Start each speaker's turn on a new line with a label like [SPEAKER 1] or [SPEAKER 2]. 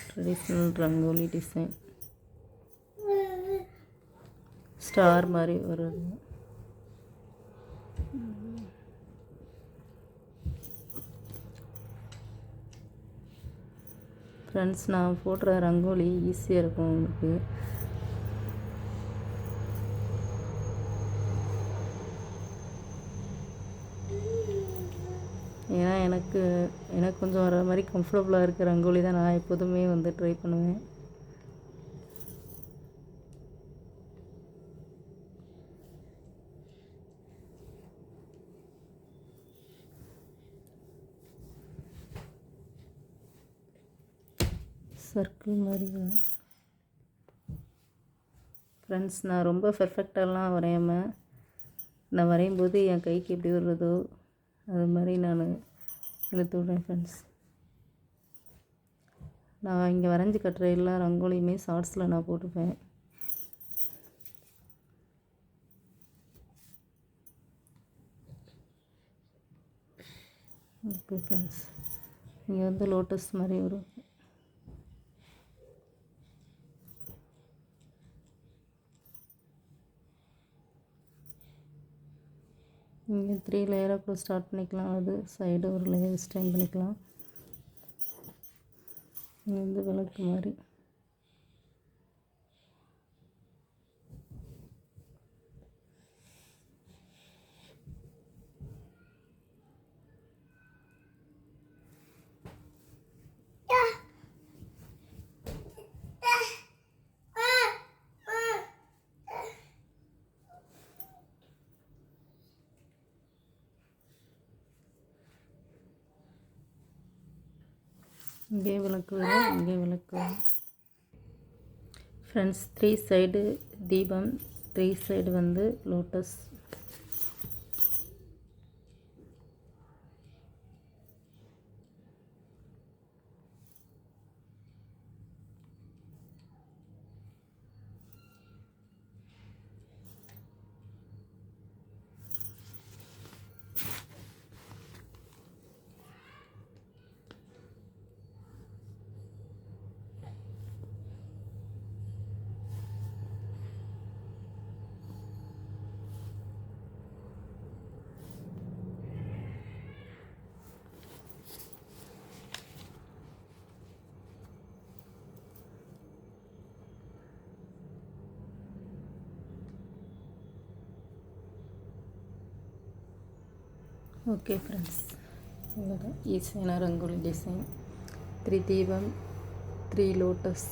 [SPEAKER 1] Traditional rangoli design star மாதிரி வருது. Friends, நான் போடுற ரங்கோலி ஈஸியாக இருக்கும் உங்களுக்கு. ஏன்னா எனக்கு கொஞ்சம் வர மாதிரி கம்ஃபர்டபுளாக இருக்க ரங்கோலி தான் நான் எப்போதுமே வந்து ட்ரை பண்ணுவேன். சர்க்கிள் மாதிரி ஃப்ரெண்ட்ஸ், நான் ரொம்ப பெர்ஃபெக்டாலாம் வரையாமல், நான் வரையும்போது என் கைக்கு எப்படி வருதோ அது மாதிரி நான் இழுத்து விட்றேன் ஃப்ரெண்ட்ஸ். நான் இங்கே வரைஞ்சி கட்டுற எல்லா ரங்கோலியுமே ஷார்ட்ஸில் நான் போட்டுப்பேன். ஓகே ஃப்ரெண்ட்ஸ், இங்கே வந்து லோட்டஸ் மாதிரி வரும். இங்கே 3 லேயராக கூட ஸ்டார்ட் பண்ணிக்கலாம். அது சைடு ஒரு லேயர் ஸ்டைன் பண்ணிக்கலாம். இங்கே வந்து விளக்கு மாதிரி. இங்கே விளக்கு வரும், இங்கே விளக்கு வரும். ஃப்ரெண்ட்ஸ், 3 சைடு தீபம், 3 சைடு வந்து லோட்டஸ். ஓகே ஃப்ரெண்ட்ஸ், இவ்வளோதான் ஈஸியான ரங்கோலி டிசைன். 3 தீபம், 3 லோட்டஸ்.